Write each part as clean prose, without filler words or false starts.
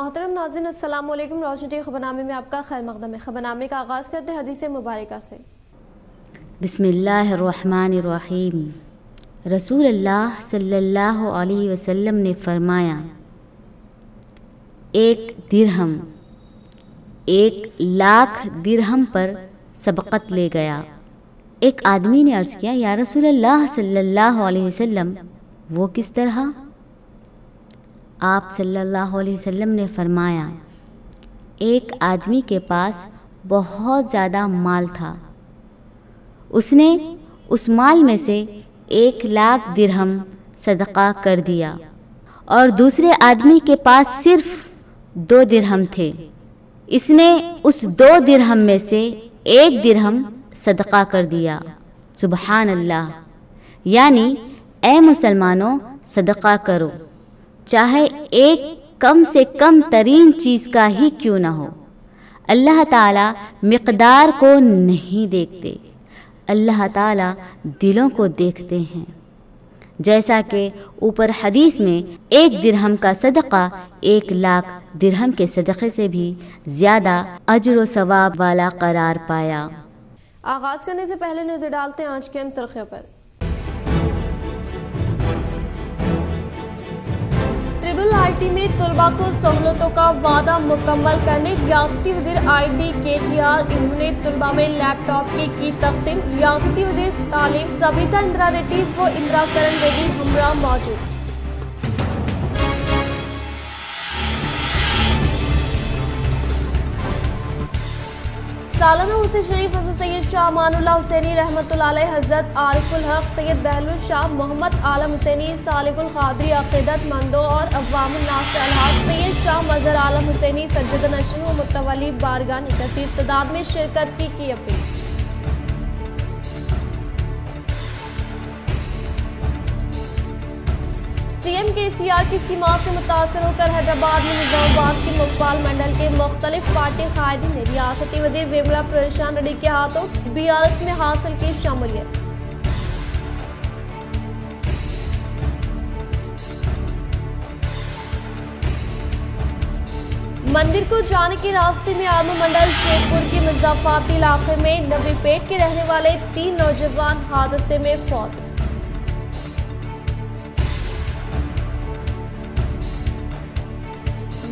محترم ناظرین السلام علیکم۔ روشن ٹی خبرنامے میں آپ کا خیر مقدم ہے۔ خبرنامے کا آغاز کرتے ہیں حدیث مبارکہ سے۔ بسم اللہ الرحمن الرحیم۔ رسول اللہ صلی اللہ علیہ وسلم نے فرمایا، ایک درہم 1,00,000 درہم پر سبقت لے گیا۔ ایک آدمی نے عرض کیا، یا رسول اللہ صلی اللہ علیہ وسلم وہ کس طرح؟ آپ صلی اللہ علیہ وسلم نے فرمایا، ایک آدمی کے پاس بہت زیادہ مال تھا، اس نے اس مال میں سے 1,00,000 درہم صدقہ کر دیا، اور دوسرے آدمی کے پاس صرف 2 درہم تھے، اس نے اس 2 درہم میں سے 1 درہم صدقہ کر دیا۔ سبحان اللہ! یعنی اے مسلمانوں، صدقہ کرو، چاہے ایک کم سے کم ترین چیز کا ہی کیوں نہ ہو۔ اللہ تعالیٰ مقدار کو نہیں دیکھتے، اللہ تعالیٰ دلوں کو دیکھتے ہیں۔ جیسا کہ اوپر حدیث میں 1 درہم کا صدقہ 1,00,000 درہم کے صدقے سے بھی زیادہ اجر و ثواب والا قرار پایا۔ آغاز کرنے سے پہلے نظر ڈالتے ہیں آج کے اہم سرخیوں پر۔ IIT میں طلباء کو سہولتوں کا وعدہ مکمل کرنے ریاستی وزیر IDKTR انہوں نے طلباء میں لیپ ٹاپ کی تقسیم۔ ریاستی وزیر تعلیم سبیتا اندرا ریڈی و اندرا کرن ریڈی ہمراہ موجود۔ سالانہ عرس شریف حضرت سید شاہ امان اللہ حسینی رحمۃ اللہ علیہ، حضرت عارف الحق سید بہلول شاہ محمد عالم حسینی سالک القادری عقیدت مندوں اور عوام الناس سے الحاظ سید شاہ مظہر عالم حسینی سجدہ نشین و متولی بارگاہ نے کثیر تعداد میں شرکت کی اپیل۔ سی ایم KCR کی اسکیمات سے متاثر ہو کر حیدرآباد میں نظام آباد کے مقبال منڈل کے مختلف پارٹی قائدین نے ریاستی وزیر ویملا پرشان ریڈی کے ہاتھوں BRS میں حاصل کی شمولیت۔ مندر کو جانے کے راستے میں آرمو منڈل شیخ پور کے مضافاتی علاقے میں نبی پیٹ کے رہنے والے 3 نوجوان حادثے میں فوت۔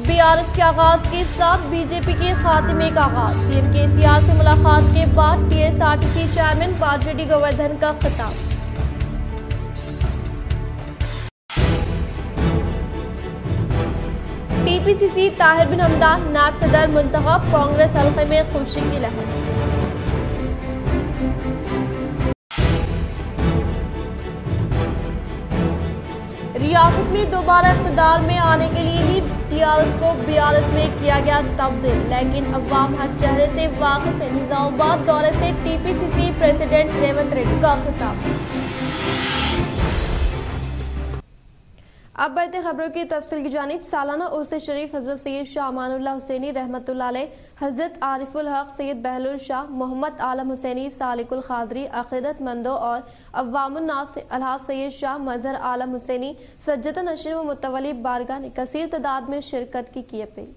BRS کے آغاز کے ساتھ BJP کے خاتمے کا آغاز۔ سی ایم KCR سے ملاقات کے بعد TSRTC چیئرمین باجویڈی گوردھن کا خطاب۔ TPCC طاہر بن حمدان نائب صدر منتخب، کانگریس حلقے میں خوشی کی لہر۔ ریاست میں دوبارہ اقتدار میں آنے کے لیے ہی TRS کو BRS میں کیا گیا تبدیل، لیکن عوام ہر چہرے سے واقف ہے۔ نظام آباد دورے سے TPCC پریزیڈنٹ ریونت ریڈی کا خطاب۔ اب بڑھتے خبروں کی تفصیل کی جانب۔ سالانہ عرس شریف حضرت سید شاہ امان اللہ حسینی رحمۃ اللہ علیہ، حضرت عارف الحق سید بہلول شاہ محمد عالم حسینی سالک القادری عقیدت مندوں اور عوام الناس سے الحاج سید شاہ مظہر عالم حسینی سجدہ نشین و متولی بارگاہ نے کثیر تعداد میں شرکت کی اپیل۔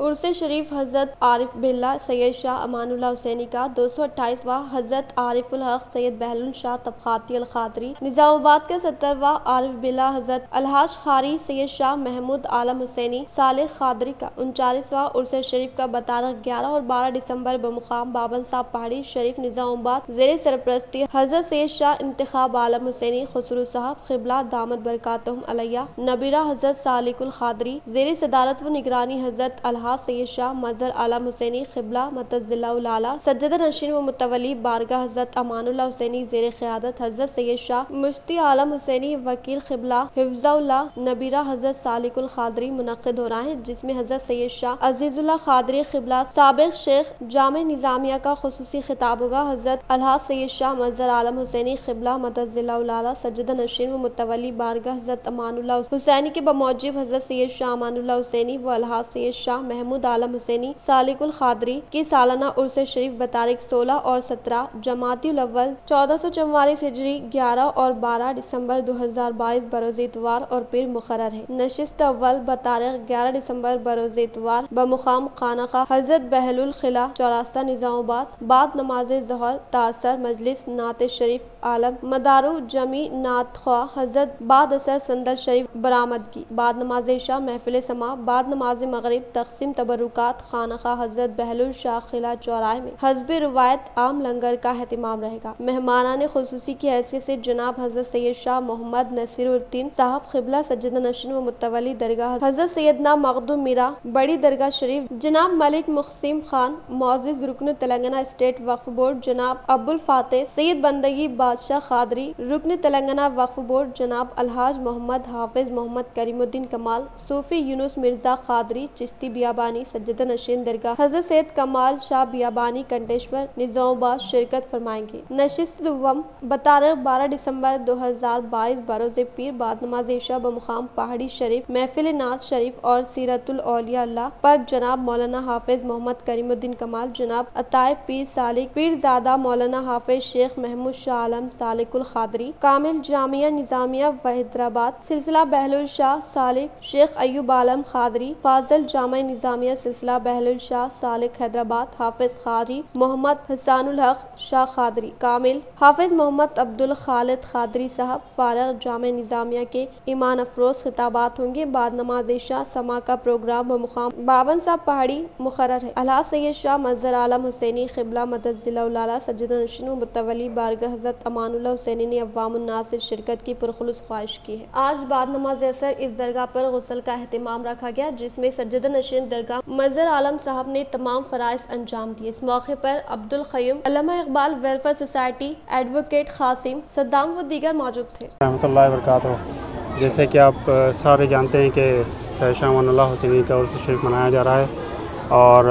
عرس شریف حضرت عارف باللہ سید شاہ امان اللہ حسینی کا 228واں، حضرت عارف الحق سید بہلول شاہ طبقاتی القادری نظام آباد کا 70واں، عارف باللہ حضرت الحاج قاری سید شاہ محمود عالم حسینی سالک قادری کا 39واں عرس شریف کا بتاریخ 11 اور 12 دسمبر بمقام بابن صاحب پہاڑی شریف نظام آباد زیر سرپرستی حضرت سید شاہ انتخاب عالم حسینی خسرو صاحب قبلہ دامت برکاتہم علیہ نبیرہ حضرت سالک القادری زیر صدارت و نگرانی حضرت الحاج سید شاہ مظہر عالم حسینی قبلہ متضلع الاعلیٰ سجدہ نشین و متولی بارگاہ حضرت امان اللہ حسینی زیر قیادت حضرت سید شاہ مشتی عالم حسینی وکیل قبلہ حفظہ اللہ نبیرہ حضرت سالک القادری منعقد ہو رہا ہے، جس میں حضرت سید شاہ عزیز اللہ قادری قبلہ سابق شیخ جامع نظامیہ کا خصوصی خطاب ہوگا۔ حضرت الحاج سید شاہ مظہر عالم حسینی قبلہ متضلع الاعلیٰ سجدہ نشین و متولی بارگاہ حضرت امان اللہ حسینی کے بموجب حضرت سید شاہ امان اللہ حسینی و الحاج سید شاہ محمود عالم حسینی سالک القادری کی سالانہ عرس شریف بتاریخ 16 اور 17 جمادی الاول 1444 ہجری 11 اور 12 دسمبر 2022 بروز اتوار اور پیر مقرر ہے۔ نشست اول بتاریخ 11 دسمبر بروز اتوار بمقام خانقاہ حضرت بہلول خلا چوراستہ نظام آباد، بعد نماز ظہر تاثر مجلس نعت شریف عالم مدارو جمی نعت خواہ حضرت بعد اثر صندل شریف برآمدگی، بعد نماز عشاء محفل سماع، بعد نماز مغرب تقسیم تبرکات خانقاہ حضرت بہلول شاہ قلعہ چوراہے میں حسب روایت عام لنگر کا اہتمام رہے گا۔ مہمانان خصوصی کی حیثیت سے جناب حضرت سید شاہ محمد نصیر الدین صاحب قبلہ سجدہ نشین و متولی درگاہ حضرت سیدنا مخدوم میرا بڑی درگاہ شریف، جناب ملک مقسم خان معزز رکن تلنگانہ اسٹیٹ وقف بورڈ، جناب ابو الفاتح سید بندگی بادشاہ قادری رکن تلنگانہ وقف بورڈ، جناب الحاج محمد حافظ محمد کریم الدین کمال صوفی یونس مرزا قادری چشتی بیابانی سجدہ نشین درگاہ حضرت سید کمال شاہ بیابانی کنٹیشور نظام آباد شرکت فرمائیں گے۔ نشست دوم بتاریخ 12 دسمبر 2022 بروز پیر بعد نماز عشاء بمقام پہاڑی شریف محفل نعت شریف اور سیرت الاولیاء اللہ پر جناب مولانا حافظ محمد کریم الدین کمال، جناب عطائے پیر سالک پیر زادہ مولانا حافظ شیخ محمود شاہ عالم سالک القادری کامل جامعہ نظامیہ حیدرآباد، سلسلہ بہلول شاہ سالک شیخ ایوب عالم قادری فاضل جامعہ نظامیہ سلسلہ بہلول شاہ سالک حیدرآباد، حافظ قاری محمد حسان الحق شاہ قادری کامل، حافظ محمد عبد الخالق قادری صاحب فارغ جامعہ نظامیہ کے ایمان افروز خطابات ہوں گے۔ بعد نماز عشاء سما کا پروگرام بمقام باون صاحب پہاڑی مقرر ہے۔ الحاج سید شاہ مظہر عالم حسینی قبلہ مدد ضلع الاعلیٰ سجدہ نشین و متولی بارگاہ حضرت امان اللہ حسینی نے عوام الناس سے شرکت کی پرخلوص خواہش کی ہے۔ آج بعد نماز اثر اس درگاہ پر غسل کا اہتمام رکھا گیا، جس میں سجدہ نشین درگاہ مظہر عالم صاحب نے تمام فرائض انجام دیے۔ اس موقع پر عبد القیوم علامہ Iqbal welfare society advocate Qasim Saddam و دیگر موجود تھے۔ رحمۃ اللہ وبرکاتہ۔ جیسے کہ آپ سارے جانتے ہیں کہ سید شاہ امان اللہ حسینی کا عرس شریف منایا جا رہا ہے اور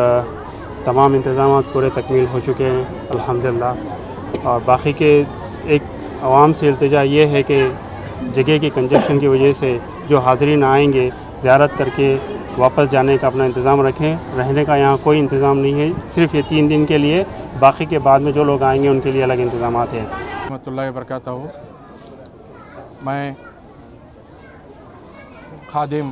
تمام انتظامات پورے تکمیل ہو چکے ہیں الحمدللہ، اور باقی کے ایک عوام سے التجا یہ ہے کہ جگہ کی کنجکشن کی وجہ سے جو حاضرین آئیں گے زیارت کر کے واپس جانے کا اپنا انتظام رکھیں۔ رہنے کا یہاں کوئی انتظام نہیں ہے، صرف یہ 3 دن کے لیے، باقی کے بعد میں جو لوگ آئیں گے ان کے لیے الگ انتظامات ہیں۔ رحمۃ اللہ وبرکاتہ۔ میں خادم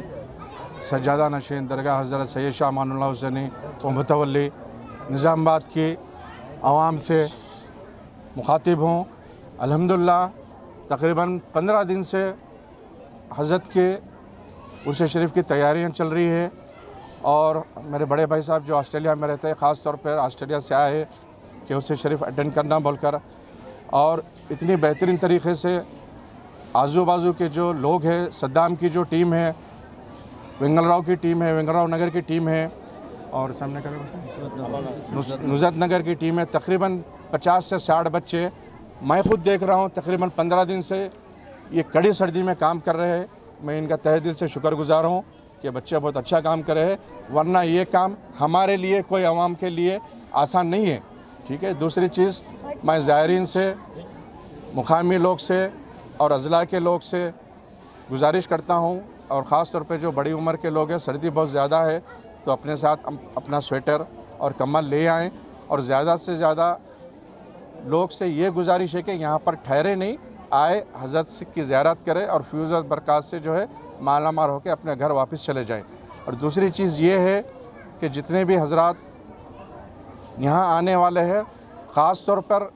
سجادہ نشین درگاہ حضرت سید شاہ امان اللہ حسینی و متولی نظام آباد کی عوام سے مخاطب ہوں۔ الحمدللہ تقریباً 15 دن سے حضرت کے عرس شریف کی تیاریاں چل رہی ہے، اور میرے بڑے بھائی صاحب جو آسٹریلیا میں رہتے ہیں، خاص طور پر آسٹریلیا سے آئے کہ عرس شریف اٹینڈ کرنا بول کر، اور اتنی بہترین طریقے سے آزو بازو کے جو لوگ ہیں، صدام کی جو ٹیم ہے، ونگل راؤ کی ٹیم ہے، ونگل راؤ نگر کی ٹیم ہے، اور سامنے نصرت نگر کی ٹیم ہے، تقریباً 50 سے 60 بچے میں خود دیکھ رہا ہوں تقریباً 15 دن سے یہ کڑی سردی میں کام کر رہے ہیں۔ میں ان کا تہہ دل سے شکر گزار ہوں کہ بچے بہت اچھا کام کر رہے ہیں، ورنہ یہ کام ہمارے لیے کوئی عوام کے لیے آسان نہیں ہے، ٹھیک ہے۔ دوسری چیز، میں زائرین سے، مقامی لوگ سے اور اضلاع کے لوگ سے گزارش کرتا ہوں، اور خاص طور پہ جو بڑی عمر کے لوگ ہیں، سردی بہت زیادہ ہے تو اپنے ساتھ اپنا سویٹر اور کمبل لے آئیں، اور زیادہ سے زیادہ لوگ سے یہ گزارش ہے کہ یہاں پر ٹھہرے نہیں، آئے حضرت کی زیارت کرے اور فیوز برکات سے جو ہے مالا مال ہو کے اپنے گھر واپس چلے جائیں۔ اور دوسری چیز یہ ہے کہ جتنے بھی حضرات یہاں آنے والے ہیں، خاص طور پر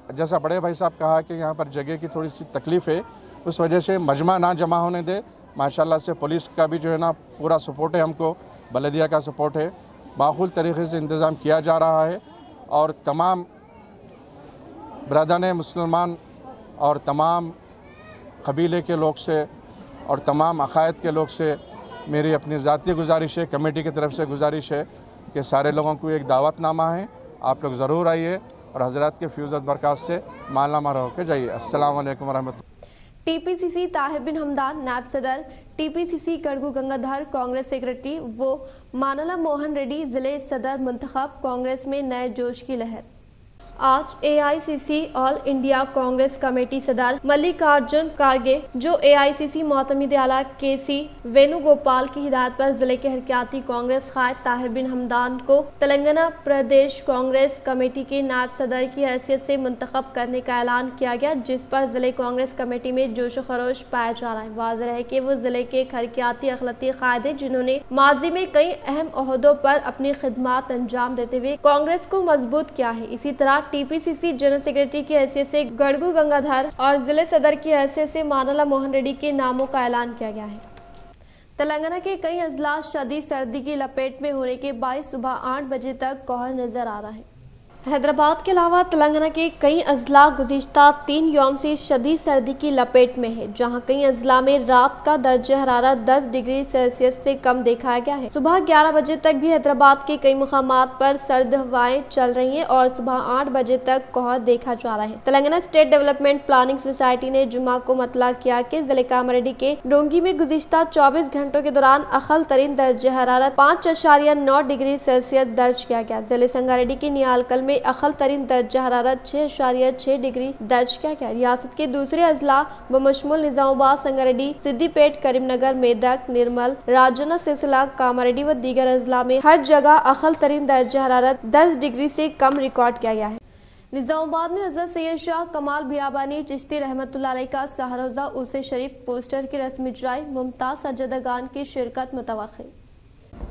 جیسا بڑے بھائی صاحب کہا کہ یہاں پر جگہ کی تھوڑی سی تکلیف ہے، اس وجہ سے مجمع نہ جمع ہونے دے۔ ماشاءاللہ سے پولیس کا بھی جو ہے نا پورا سپورٹ ہے، ہم کو بلدیہ کا سپورٹ ہے، معقول طریقے سے انتظام کیا جا رہا ہے، اور تمام برادران مسلمان اور تمام قبیلے کے لوگ سے اور تمام عقائد کے لوگ سے میری اپنی ذاتی گزارش ہے، کمیٹی کی طرف سے گزارش ہے کہ سارے لوگوں کو ایک دعوت نامہ ہے، آپ لوگ ضرور آئیے اور حضرات کے فیوزت برکات سے مالا مال ہو کے جائیے۔ السلام علیکم ورحمۃ اللہ۔ ٹی پی سی سی طاہر بن حمدان نائب صدر، ٹی پی سی سی گڑگو گنگادھر کانگریس سیکرٹری و مانلا موہن ریڈی ضلع صدر منتخب، کانگریس میں نئے جوش کی لہر۔ آج AICC آل انڈیا کانگریس کمیٹی صدر ملیکارجن کارگے جو AICC معتمد اعلیٰ KC وینو گوپال کی ہدایت پر ضلع کے حرکیاتی کانگریس قائد طاہر بن حمدان کو تلنگانہ پردیش کانگریس کمیٹی کے نائب صدر کی حیثیت سے منتخب کرنے کا اعلان کیا گیا، جس پر ضلع کانگریس کمیٹی میں جوش و خروش پایا جا رہا ہے۔ واضح ہے کہ وہ ضلع کے حرکیاتی اقلیتی قائد ہیں جنہوں نے ماضی میں کئی اہم عہدوں پر اپنی خدمات انجام دیتے ہوئے کانگریس کو مضبوط کیا ہے۔ اسی طرح TPCC جنرل سیکریٹری کی حیثیت سے گڑگو گنگادھر اور ضلع صدر کی حیثیت سے مانلا موہن ریڈی کے ناموں کا اعلان کیا گیا ہے۔ تلنگانہ کے کئی اضلاع شدید سردی کی لپیٹ میں ہونے کے باعث صبح 8 بجے تک کوہر نظر آ رہا ہے۔ حیدرآباد کے علاوہ تلنگانہ کے کئی اضلاع گزشتہ 3 یوم سے شدید سردی کی لپیٹ میں ہے، جہاں کئی اضلاع میں رات کا درجہ حرارت 10 ڈگری سیلسیس سے کم دیکھا گیا ہے۔ صبح 11 بجے تک بھی حیدرآباد کے کئی مقامات پر سرد ہوائیں چل رہی ہیں اور صبح 8 بجے تک کوہر دیکھا جا رہا ہے۔ Telangana state development planning society نے جمعہ کو مطلع کیا کہ ضلع کاماریڈی کے ڈونگی میں گزشتہ 24 گھنٹوں کے دوران اقل ترین درجہ حرارت 5.9 ڈگری سیلسیس درج کیا گیا۔ ضلع سنگاریڈی کے نیالکل میں اقل ترین درجہ حرارت 6.6 ڈگری درج کیا گیا۔ ریاست کے دوسرے اضلاع بمشمول نظام آباد، سنگاریڈی، سدی پیٹ، کریم نگر، میدک، نرمل، راجنا سلسلہ، کاماریڈی و دیگر اضلاع میں ہر جگہ اقل ترین درجہ حرارت 10 ڈگری سے کم ریکارڈ کیا گیا ہے۔ نظام آباد میں حضرت سید شاہ کمال بیابانی چشتی رحمۃ اللہ علیہ کا سہروزہ عرس شریف پوسٹر کی رسمی اجرائی، ممتاز سجدگان کی شرکت متوقع۔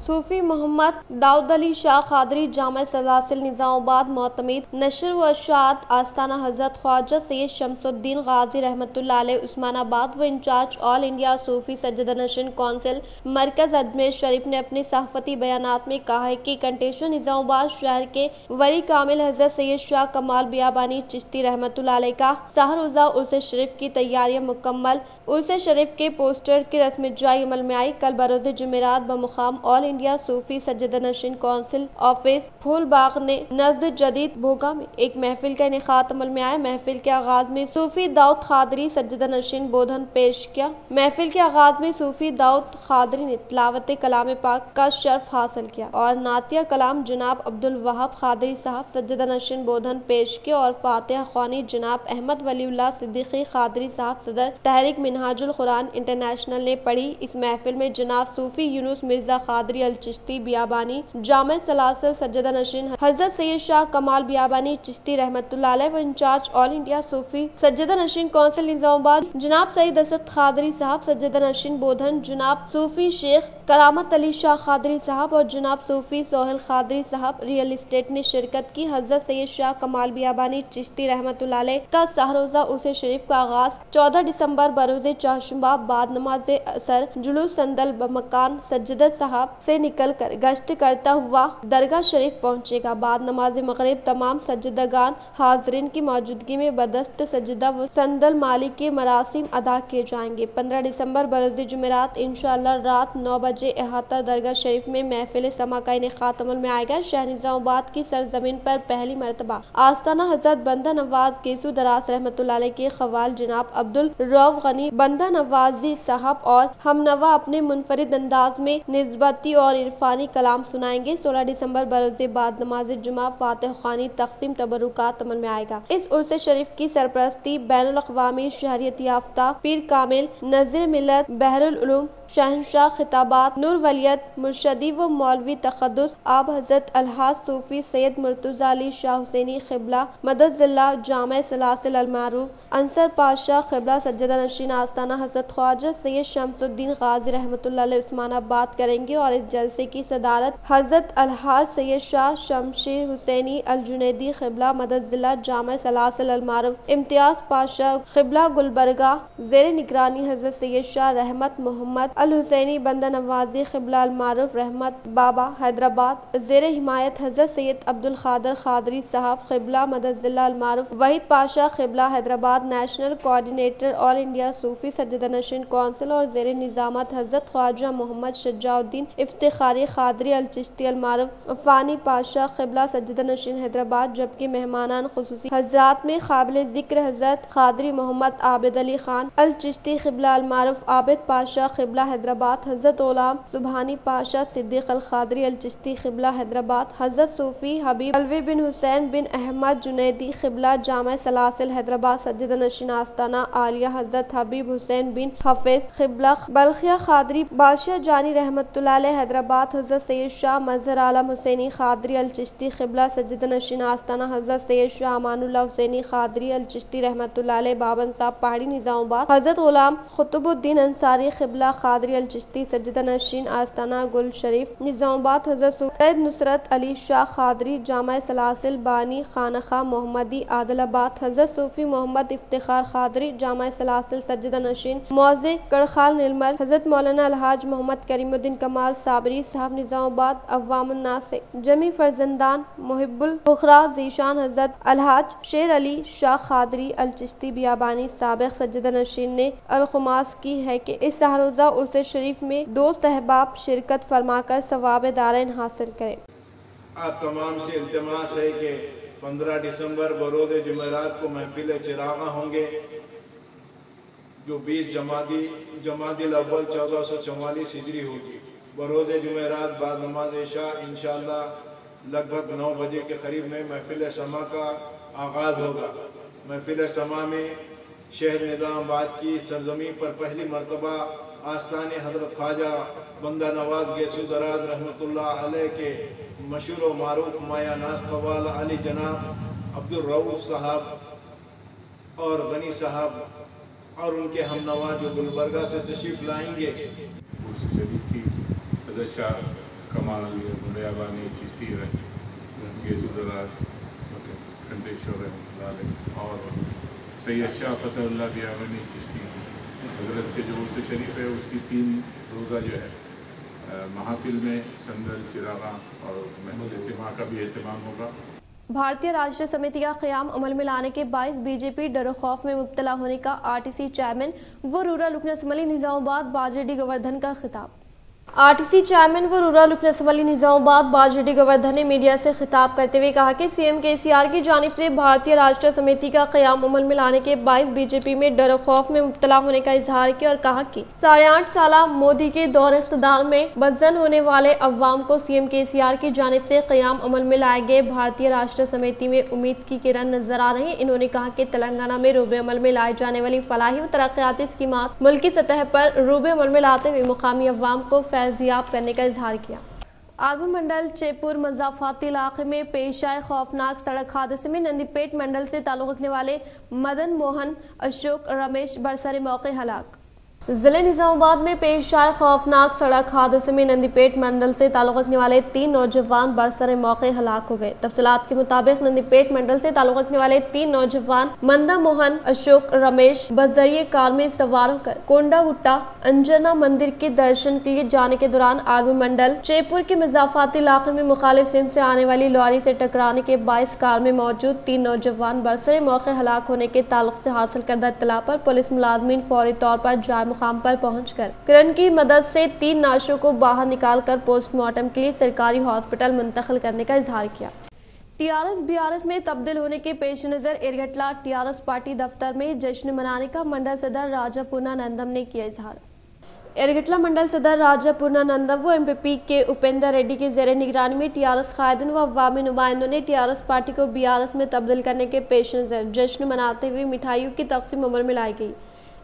صوفی محمد داؤد علی شاہ قادری جامع سلاسل نظام آباد معتمد نشر و اشاعت آستانہ حضرت خواجہ سید شمس الدین غازی رحمۃ اللہ علیہ عثمان آباد و انچارج آل انڈیا صوفی سجدہ نشین کونسل مرکز اجمیر شریف نے اپنے صحافتی بیانات میں کہا ہے کہ کنٹیشن نظام آباد شہر کے ولی کامل حضرت سید شاہ کمال بیابانی چشتی رحمۃ اللہ علیہ کا سہروزہ عرس شریف کی تیاریاں مکمل۔ عرس شریف کے پوسٹر کی رسم اجرائی عمل میں آئی۔ کل بروز جمعرات بمقام آل انڈیا صوفی سجدہ نشین کونسل آفس پھول باغ نے نزد جدید بھوگا میں ایک محفل کا انعقاد عمل میں آیا۔ محفل کے آغاز میں صوفی داؤد قادری سجدہ نشین بودھن پیش کیا۔ محفل کے آغاز میں صوفی داؤد قادری نے تلاوت کلام پاک کا شرف حاصل کیا اور نعتیہ کلام جناب عبدالوہاب قادری صاحب سجدہ نشین بودھن پیش کیا اور فاتحہ خوانی جناب احمد ولی اللہ صدیقی قادری صاحب صدر تحریک منہاج القرآن انٹرنیشنل نے پڑھی۔ اس محفل میں جناب صوفی یونس مرزا قادری الچشتی بیابانی جامع سلاسل سجدہ نشین حضرت سید شاہ کمال بیابانی چشتی رحمۃ اللہ علیہ و انچارج آل انڈیا صوفی سجدہ نشین کونسل نظام آباد جناب سید اسد قادری صاحب سجدہ نشین بودھن، جناب صوفی شیخ کرامت علی شاہ قادری صاحب اور جناب صوفی سہیل قادری صاحب ریئل اسٹیٹ نے شرکت کی۔ حضرت سید شاہ کمال بیابانی چشتی رحمۃ اللہ علیہ کا سہروزہ عرس شریف کا آغاز 14 دسمبر بروز چہارشنبہ بعد نماز عصر جلوس سندل بمکان سجدت صاحب سے نکل کر گشت کرتا ہوا درگاہ شریف پہنچے گا۔ بعد نماز مغرب تمام سجدگان حاضرین کی موجودگی میں بدست سجدہ و سندل مالی کے مراسم ادا کیے جائیں گے۔ 15 دسمبر بروز جمعرات انشاءاللہ رات 9 بجے احاطہ درگاہ شریف میں محفل سما کا انعقاد عمل میں آئے گا۔ شہر نظام آباد کی سرزمین پر پہلی مرتبہ آستانہ حضرت بندہ نواز کیسو دراز رحمۃ اللہ علیہ کے قوال جناب عبدالرؤف غنی بندہ نوازی صاحب اور ہم نوا اپنے منفرد انداز میں نسبتی اور عرفانی کلام سنائیں گے۔ 16 دسمبر بروز بعد نماز جمعہ فاتح خوانی تقسیم تبرکات عمل میں آئے گا۔ اس عرس شریف کی سرپرستی بین الاقوامی شہریت یافتہ پیر کامل نذیر ملت بحر العلوم شہنشاہ خطابات نور ولیت مرشدی و مولوی تقدس آب حضرت الحاج صوفی سید مرتضی علی شاہ حسینی قبلہ مدد ذلہ جامع سلاسل المعروف انصر پاشا قبلہ سجدہ نشین آستانہ حضرت خواجہ سید شمس الدین غازی رحمۃ اللہ علیہ عثمان آباد کریں گے اور اس جلسے کی صدارت حضرت الحاج سید شاہ شمشیر حسینی الجنیدی قبلہ مدد ذلہ جامع سلاسل المعروف امتیاز پاشا قبلہ گلبرگہ زیر نگرانی حضرت سید شاہ رحمت محمد الحسینی بندہ نوازی قبلہ المعروف رحمت بابا حیدرآباد زیر حمایت حضرت سید عبدالقادر قادری صاحب قبلہ مدد ذلہ المعروف وحید پاشا قبلہ حیدرآباد نیشنل کوآرڈینیٹر آل انڈیا صوفی سجدہ نشین کونسل اور زیر نظامت حضرت خواجہ محمد شجاع الدین افتخاری قادری الچشتی المعروف فانی پاشا قبلہ سجدہ نشین حیدرآباد، جبکہ مہمانان خصوصی حضرات میں قابل ذکر حضرت قادری محمد عابد علی خان الچشتی قبلہ المعروف عابد پاشا قبلہ حیدرآباد حضرت غلام سبحانی پاشا صدیق القادری الچشتی قبلہ حیدرآباد حضرت صوفی حبیب علوی بن حسین بن احمد جنیدی قبلہ جامع سلاسل حیدرآباد سجدہ نشین آستانہ عالیہ حضرت حبیب حسین بن حفیظ قبلہ بلخیہ قادری بادشاہ جانی رحمۃ اللہ علیہ حیدرآباد حضرت سید شاہ مظہر عالم حسینی قادری الچشتی قبلہ سجدہ نشین آستانہ حضرت سید شاہ امان اللہ حسینی قادری الچشتی رحمۃ اللہ علیہ بابن صاحب پہاڑی نظام آباد حضرت غلام قطب الدین انصاری قبلہ قادری الچشتی سجدہ نشین آستانہ گل شریف نظام آباد حضرت سید نصرت علی شاہ قادری جامع سلاسل بانی خانقاہ محمدی عادل آباد حضرت صوفی محمد افتخار قادری جامع سلاسل سجدہ نشین موضع کڑخال نلمل حضرت مولانا الحاج محمد کریم الدین کمال صابری صاحب نظام آباد عوام الناس سے جمی فرزندان محب الفقراء ذیشان حضرت الحاج شیر علی شاہ قادری الچشتی بیابانی سابق سجدہ نشین نے الخماس کی ہے کہ اس سہروزہ عرس شریف میں دوست احباب شرکت فرما کر ثواب دارین حاصل کریں۔ آپ تمام سے التماس ہے کہ 15 دسمبر بروز جمعرات کو محفل چراغاں ہوں گے جو 20 جمادی الاول 1444 ہجری ہوگی۔ بروز جمعرات بعد نماز عشاء انشاءاللہ لگ بھگ 9 بجے کے قریب میں محفل سما کا آغاز ہوگا۔ محفل سما میں شہر نظام آباد کی سرزمین پر پہلی مرتبہ آستان حضرت خواجہ بندہ نواز گیسو دراز رحمۃ اللہ علیہ کے مشہور و معروف مایہ ناز قوال علی جناب عبد الرؤوف صاحب اور غنی صاحب اور ان کے ہم نوا جو گلبرگہ سے تشریف لائیں گے۔ عرس شریف کی حضرت شاہ کمال علی بیابانی چشتی گیسو دراز کھنڈیشور رحمۃ اللہ علیہ اور سید شاہ فتح اللہ بیابانی چشتی حضرت کے جو عرس شریف ہے اس کی 3 روزہ جو ہے محافل میں سندل چراغاں اور محفل سما کا بھی اہتمام ہوگا۔ بھارتیہ راشٹر سمیتی کا قیام عمل میں لانے کے باعث بی جے پی ڈر و خوف میں مبتلا ہونے کا آر ٹی سی چیئرمین و رورل رکن اسمبلی نظام آباد باجرڈی گوردھن کا خطاب۔ آر ٹی سی چیئرمین و رورل رکن اسمبلی نظام آباد باجرڈی گوردھن نے میڈیا سے خطاب کرتے ہوئے کہا کہ سی ایم کے سی آر کی جانب سے بھارتیہ راشٹر سمیتی کا قیام عمل میں لانے کے باعث بی جے پی میں ڈر و خوف میں مبتلا ہونے کا اظہار کیا اور کہا کہ 8.5 سالہ مودی کے دور اقتدار میں بدظن ہونے والے عوام کو سی ایم کے سی آر کی جانب سے قیام عمل میں لائے گئے بھارتیہ راشٹر سمیتی میں امید کی کرن نظر آ رہے ہیں۔ انہوں نے کہا کہ تلنگانہ میں روب عمل میں لائے جانے والی فلاحی و ترقیاتی اسکیمات ملکی سطح پر روب عمل میں لاتے ہوئے مقامی عوام کو فیضیاب کرنے کا اظہار کیا۔ آربو منڈل چیپور مضافاتی علاقے میں پیش آئے خوفناک سڑک حادثے میں نندی پیٹ منڈل سے تعلق رکھنے والے مدن موہن اشوک رمیش برسر موقع ہلاک۔ ضلع نظام آباد میں پیش آئے خوفناک سڑک حادثے میں نندی پیٹ منڈل سے تعلق رکھنے والے 3 نوجوان برسر موقع ہلاک ہو گئے۔ تفصیلات کے مطابق نندی پیٹ منڈل سے تعلق رکھنے والے 3 نوجوان مندہ موہن اشوک رمیش بذریعہ کار میں سوار ہو کر کونڈا گٹا انجنا مندر کے درشن کے لیے جانے کے دوران آربو منڈل چیپور کے مضافاتی علاقے میں مخالف سمت سے آنے والی لاری سے ٹکرانے کے باعث کار میں موجود 3 نوجوان برسر موقع ہلاک ہونے کے تعلق سے حاصل کردہ اطلاع پر پولیس ملازمین فوری طور پر جائے مقام پر پہنچ کر کرن کی مدد سے 3 نعشوں کو باہر نکال کر پوسٹ مارٹم کے لیے سرکاری ہاسپٹل منتقل کرنے کا اظہار کیا۔ T R S B R S میں تبدیل ہونے کے پیش نظر ایرگٹلا ٹی آر ایس پارٹی دفتر میں جشن منانے کا منڈل صدر راجا پورنانندم نے کیا اظہار۔ ایرگٹلا منڈل صدر راجا پورنانندم و ایم پی پی کے اپیندر ریڈی کے زیر نگرانی میں ٹی آر ایس قائدین و عوامی نمائندوں نے ٹی آر ایس پارٹی کو بی آر ایس میں تبدیل کرنے کے پیش نظر جشن مناتے ہوئے مٹھائیوں کی تقسیم عمل میں لائی گئی۔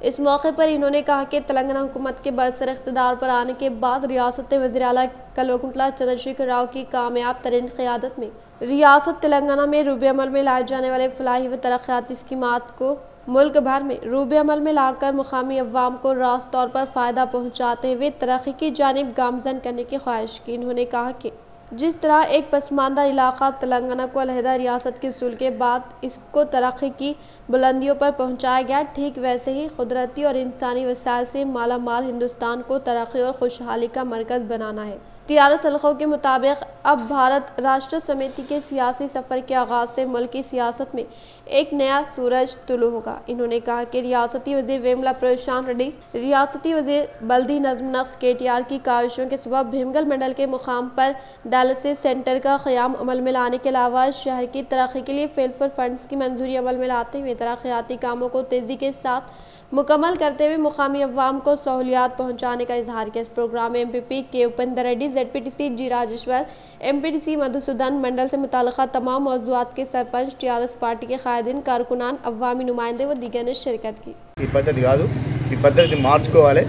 اس موقع پر انہوں نے کہا کہ تلنگانہ حکومت کے برسر اقتدار پر آنے کے بعد ریاست وزیر اعلیٰ کلوکنٹلا چندرشیکھر راؤ کی کامیاب ترین قیادت میں ریاست تلنگانہ میں روب عمل میں لائے جانے والے فلاحی و ترقیاتی اسکیمات کو ملک بھر میں روب عمل میں لا کر مقامی عوام کو راست طور پر فائدہ پہنچاتے ہوئے ترقی کی جانب گامزن کرنے کی خواہش کی۔ انہوں نے کہا کہ جس طرح ایک پسماندہ علاقہ تلنگانہ کو علیحدہ ریاست کے حصول کے بعد اس کو ترقی کی بلندیوں پر پہنچایا گیا، ٹھیک ویسے ہی قدرتی اور انسانی وسائل سے مالا مال ہندوستان کو ترقی اور خوشحالی کا مرکز بنانا ہے۔ ٹی آر ایس حلقوں کے مطابق اب بھارت راشٹر سمیتی کے سیاسی سفر کے آغاز سے ملکی سیاست میں ایک نیا سورج طلوع ہوگا۔ انہوں نے کہا کہ ریاستی وزیر ویملا پرشانت ریڈی، ریاستی وزیر بلدی نظم نسق کے ٹی آر کی کاوشوں کے سبب بھیمگل منڈل کے مقام پر ڈائلسس سینٹر کا قیام عمل میں لانے کے علاوہ شہر کی ترقی کے لیے فیلفر فنڈز کی منظوری عمل میں لاتے ہوئے ترقیاتی کاموں کو تیزی کے ساتھ مکمل کرتے ہوئے مقامی عوام کو سہولیات پہنچانے کا اظہار کیا۔ اس پروگرام میں MPP کے اپندر ریڈی، ZPTC جی راجیشور، MPTC مدھوسودھن، منڈل سے متعلقہ تمام موضوعات کے سرپنچ، TRS پارٹی کے قائدین، کارکنان، عوامی نمائندے و دیگر نے شرکت کی۔ ఈ పద్ధతి కాదు, ఈ పద్ధతిని మార్చుకోవాలి.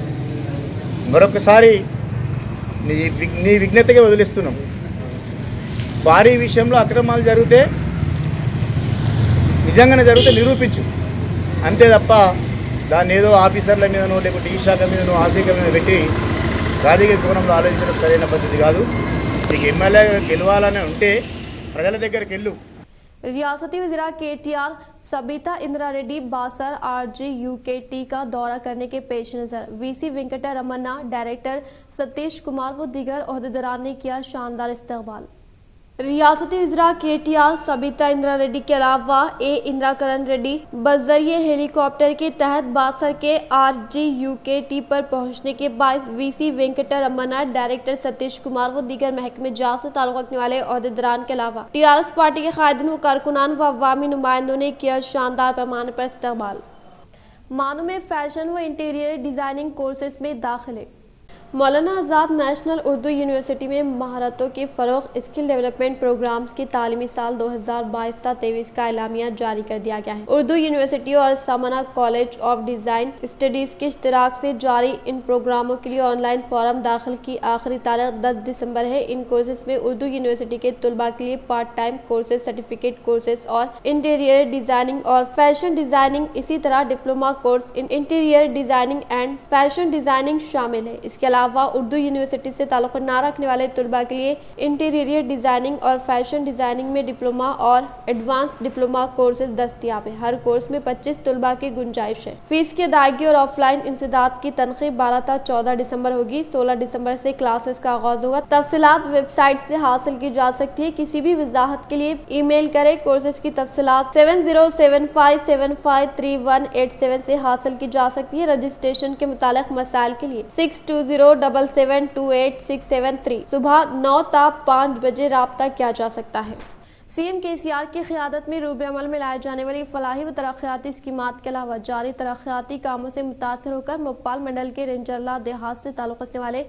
మరొకసారి నీ విజ్ఞతగా వదిలిస్తున్నాం. భారీ విషయంలో అక్రమాలు జరిగితే నిజంగానే జరిగితే నిరూపించు, అంతే తప్ప దాన్ని ఏదో ఆఫీసర్ల మీదనో లేకపోతే ఈ శాఖ మీదనో ఆ శాఖ మీద పెట్టి రాజకీయ కోణంలో ఆలోచించడం సరైన పద్ధతి కాదు. నీకు ఎమ్మెల్యే గెలవాలని ఉంటే ప్రజల దగ్గరికి వెళ్ళు. ریاستی وزراء KTR سبیتا اندرا ریڈی باسر RGUKT کا دورہ کرنے کے پیش نظر VC وینکٹا رمنا، ڈائریکٹر ستیش کمار و دیگر عہدیداران نے کیا شاندار استقبال۔ ریاستی وزراء KTR سبیتا اندرا ریڈی کے علاوہ اندرا کرن ریڈی بذریعہ ہیلی کاپٹر کے تحت باسر کے RGUKT پر پہنچنے کے باعث VC وینکٹا رمنا، ڈائریکٹر ستیش کمار و دیگر محکمے جات سے تعلق رکھنے والے عہدیداران کے علاوہ TRS پارٹی کے قائدین و کارکنان و عوامی نمائندوں نے کیا شاندار پیمانے پر استقبال۔ مانو میں فیشن و انٹیریئر ڈیزائننگ کورسز میں داخلے۔ مولانا آزاد نیشنل اردو یونیورسٹی میں مہارتوں کے فروغ اسکل ڈیولپمنٹ پروگرامز کی تعلیمی سال 2022-23 کا اعلامیہ جاری کر دیا گیا ہے۔ اردو یونیورسٹی اور سامنا کالج آف ڈیزائن اسٹڈیز کے اشتراک سے جاری ان پروگراموں کے لیے آن لائن فارم داخل کی آخری تاریخ 10 دسمبر ہے۔ ان کورسز میں اردو یونیورسٹی کے طلباء کے لیے part time courses, certificate courses اور انٹیریئر ڈیزائننگ اور فیشن ڈیزائننگ، اسی طرح diploma course in interior designing and fashion designing شامل ہے۔ اس کے علاوہ اردو یونیورسٹی سے تعلق نہ رکھنے والے طلباء کے لیے انٹیریئر ڈیزائننگ اور فیشن ڈیزائننگ میں ڈپلومہ اور ایڈوانس ڈپلومہ کورسز دستیاب ہیں۔ ہر کورس میں 25 طلباء کی گنجائش ہے۔ فیس کی ادائیگی اور آف لائن انسداد کی تنخواہ 12 تا 14 دسمبر ہوگی۔ 16 دسمبر سے کلاسز کا آغاز ہوگا۔ تفصیلات ویب سائٹ سے حاصل کی جا سکتی ہے۔ کسی بھی وضاحت کے لیے ای میل کریں۔ کورسز کی تفصیلات 7075753187 سے حاصل کی جا سکتی ہے۔ رجسٹریشن کے متعلق مسائل کے لیے 6207728673 صبح 9 تا 5 بجے رابطہ کیا جا سکتا ہے۔ CM KCR کی قیادت میں روب عمل میں لائے جانے والی فلاحی و ترقیاتی اسکیمات کے علاوہ جاری ترقیاتی کاموں سے متاثر ہو کر موپال منڈل کے رنجرلا دیہات سے تعلق رکھنے والے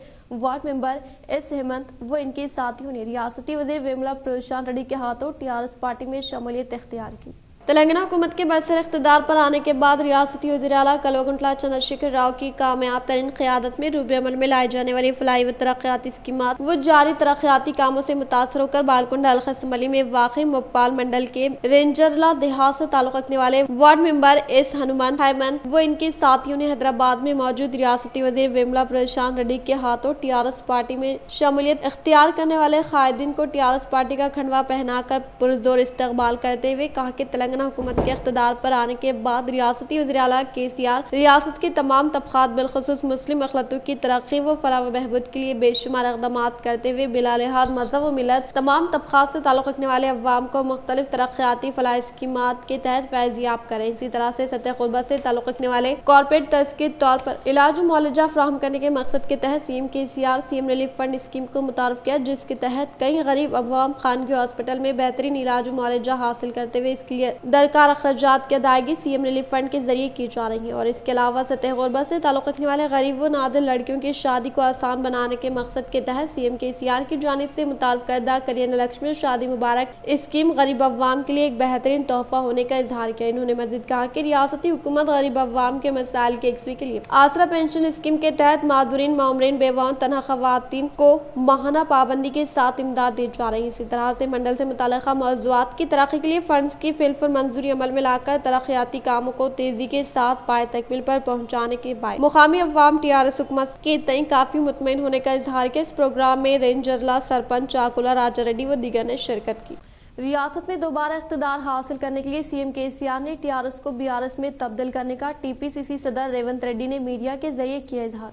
وارڈ ممبر S ہیمنت و ان کے ساتھیوں نے ریاستی وزیر ویملا پرشانت ریڈی کے ہاتھوں TRS پارٹی میں شمولیت اختیار کی۔ تلنگانہ حکومت کے برسر اقتدار پر آنے کے بعد ریاستی وزیر اعلیٰ کلوگنٹلا چندر شیکھر راؤ کی کامیاب ترین قیادت میں روب عمل میں لائے جانے والی فلاحی و ترقیاتی اسکیمات و جاری ترقیاتی کاموں سے متاثر ہو کر بالکنڈہ حلقہ اسمبلی میں واقع موپال منڈل کے رنجرلا دیہات سے تعلق رکھنے والے وارڈ ممبر S ہیمنت و ان کے ساتھیوں نے حیدرآباد میں موجود ریاستی وزیر ویملا پرشانت ریڈی کے ہاتھوں TRS پارٹی میں شمولیت اختیار کرنے والے قائدین کو TRS پارٹی کا کھنڈوا پہنا کر پرزور استقبال کرتے ہوئے کہا کہ تلنگانہ حکومت کے اقتدار پر آنے کے بعد ریاستی وزیر اعلیٰ KCR ریاست کے تمام طبقات بالخصوص مسلم اقلیتوں کی ترقی و فلاح و بہبود کے لیے بے شمار اقدامات کرتے ہوئے بلا لحاظ مذہب و ملت تمام طبقات سے تعلق رکھنے والے عوام کو مختلف ترقیاتی فلاحی اسکیمات کے تحت فیض یاب کریں۔ اسی طرح سے سطح غربت سے تعلق رکھنے والے کارپوریٹ طرز کے طور پر علاج و معالجہ فراہم کرنے کے مقصد کے تحت CM KCR CM relief fund scheme کو متعارف کیا، جس کے تحت کئی غریب عوام خانگی ہاسپٹل میں بہترین علاج و معالجہ حاصل کرتے ہوئے اس کے لیے درکار اخراجات کی ادائیگی CM ریلیف فنڈ کے ذریعے کی جا رہی ہے۔ اور اس کے علاوہ سطح غربت سے تعلق رکھنے والے غریب و نادر لڑکیوں کی شادی کو آسان بنانے کے مقصد کے تحت CM KCR کی جانب سے متعارف کردہ کلیان لکشمی شادی مبارک اسکیم غریب عوام کے لیے ایک بہترین تحفہ ہونے کا اظہار کیا۔ انہوں نے مزید کہا کہ ریاستی حکومت غریب عوام کے مسائل کی یکسوئی کے لیے آسرا پینشن اسکیم کے تحت معذورین، معمرین، بیواؤں، تنہا خواتین کو ماہانہ پابندی کے ساتھ امداد دی جا رہی ہے۔ اسی طرح سے منڈل سے متعلقہ موضوعات کی ترقی کے لیے فنڈز کی فی الفور منظوری عمل میں لا کر ترقیاتی کاموں کو تیزی کے ساتھ پائے تکمیل پر پہنچانے کے باعث مقامی عوام TRS حکومت کے تئیں کافی مطمئن ہونے کا اظہار کیا۔ اس پروگرام میں رنجرلا سرپنچ چاکولا راجا ریڈی و دیگر نے شرکت کی۔ ریاست میں دوبارہ اقتدار حاصل کرنے کے لیے CM KCR نے TRS کو BRS میں تبدیل کرنے کا TPCC صدر ریونت ریڈی نے میڈیا کے ذریعے کیا اظہار۔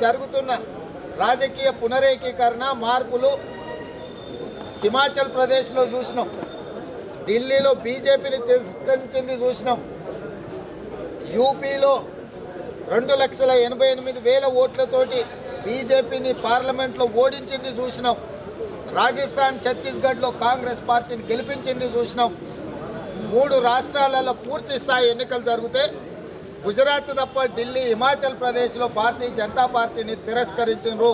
జరుగుతున్న రాజకీయ పునరేకీకరణ మార్పులు హిమాచల్ ప్రదేశ్లో చూసినాం, ఢిల్లీలో బీజేపీని తిరస్కరించింది చూసినాం, యూపీలో 2,88,000 ఓట్లతోటి బీజేపీని పార్లమెంట్లో ఓడించింది చూసినాం, రాజస్థాన్ ఛత్తీస్గఢ్లో కాంగ్రెస్ పార్టీని గెలిపించింది చూసినాం। 3 రాష్ట్రాలలో పూర్తి స్థాయి ఎన్నికలు జరిగితే గుజరాత్ తప్ప ఢిల్లీ హిమాచల్ ప్రదేశ్లో భారతీయ జనతా పార్టీని తిరస్కరించారు।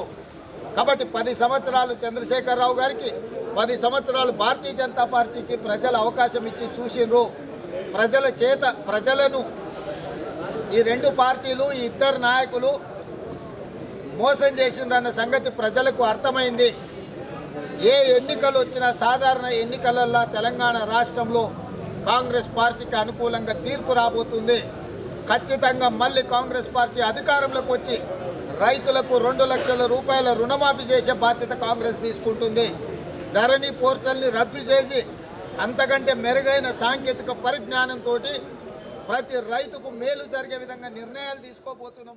కాబట్టి 10 సంవత్సరాలు చంద్రశేఖరరావు గారికి 10 సంవత్సరాలు భారతీయ జనతా పార్టీకి ప్రజలు అవకాశం ఇచ్చి చూసిండ్రు। ప్రజల చేత ప్రజలను ఈ 2 పార్టీలు ఈ 2 నాయకులు మోసం చేసిండ్రన్న సంగతి ప్రజలకు అర్థమైంది। ఏ ఎన్నికలు వచ్చినా సాధారణ ఎన్నికలలో తెలంగాణ రాష్ట్రంలో కాంగ్రెస్ పార్టీకి అనుకూలంగా తీర్పు రాబోతుంది। ఖచ్చితంగా మళ్ళీ కాంగ్రెస్ పార్టీ అధికారంలోకి వచ్చి రైతులకు 2 లక్షల రూపాయల రుణమాఫీ చేసే బాధ్యత కాంగ్రెస్ తీసుకుంటుంది। ధరణి పోర్టల్ని రద్దు చేసి అంతకంటే మెరుగైన సాంకేతిక పరిజ్ఞానంతో ప్రతి రైతుకు మేలు జరిగే విధంగా నిర్ణయాలు తీసుకోబోతున్నాం।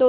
2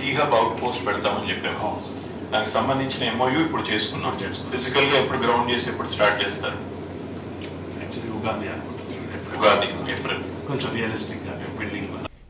టీహబ్ అవుట్ పోస్ట్ పెడతామని చెప్పాము, దానికి సంబంధించిన MOU ఇప్పుడు చేసుకున్నాం। ఫిజికల్ గా ఇప్పుడు గ్రౌండ్ చేసి ఇప్పుడు స్టార్ట్ చేస్తారు, యాక్చువల్లీ ఉగాది ఏప్రిల్ కొంచెం రియలిస్టిక్ గా బిల్డింగ్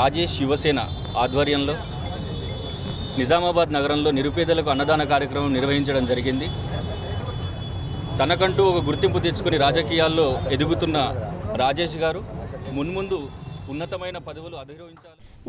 రాజేష్ యువసేన ఆధ్వర్యంలో నిజామాబాద్ నగరంలో నిరుపేదలకు అన్నదాన కార్యక్రమం నిర్వహించడం జరిగింది। తనకంటూ ఒక గుర్తింపు తెచ్చుకొని రాజకీయాల్లో ఎదుగుతున్న రాజేష్ గారు మున్ముందు ఉన్నతమైన పదవులు అధిరోహించాలి।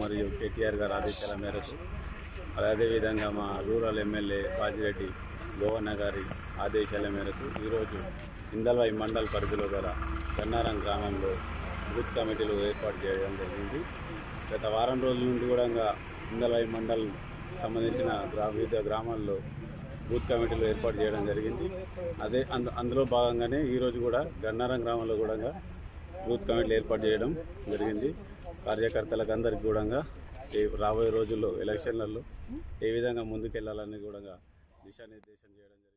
మరియు కేటీఆర్ గారి ఆదేశాల మేరకు అదేవిధంగా మా రూరల్ ఎమ్మెల్యే బాజిరెడ్డి గోవన్న గారి ఆదేశాల మేరకు ఈరోజు ఇందల్వాయి మండల్ పరిధిలో గల గన్నారం గ్రామంలో బూత్ కమిటీలు ఏర్పాటు చేయడం జరిగింది। గత వారం రోజుల నుండి కూడా ఇందల్వాయి మండల్ సంబంధించిన వివిధ గ్రామాల్లో బూత్ కమిటీలు ఏర్పాటు చేయడం జరిగింది। అందులో భాగంగానే ఈరోజు కూడా గన్నారం గ్రామంలో కూడా బూత్ కమిటీలు ఏర్పాటు చేయడం జరిగింది। కార్యకర్తలకు అందరికీ కూడా రాబోయే రోజుల్లో ఎలక్షన్లలో ఏ విధంగా ముందుకెళ్లాలని కూడా దిశానిర్దేశం చేయడం జరిగింది।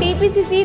TPCC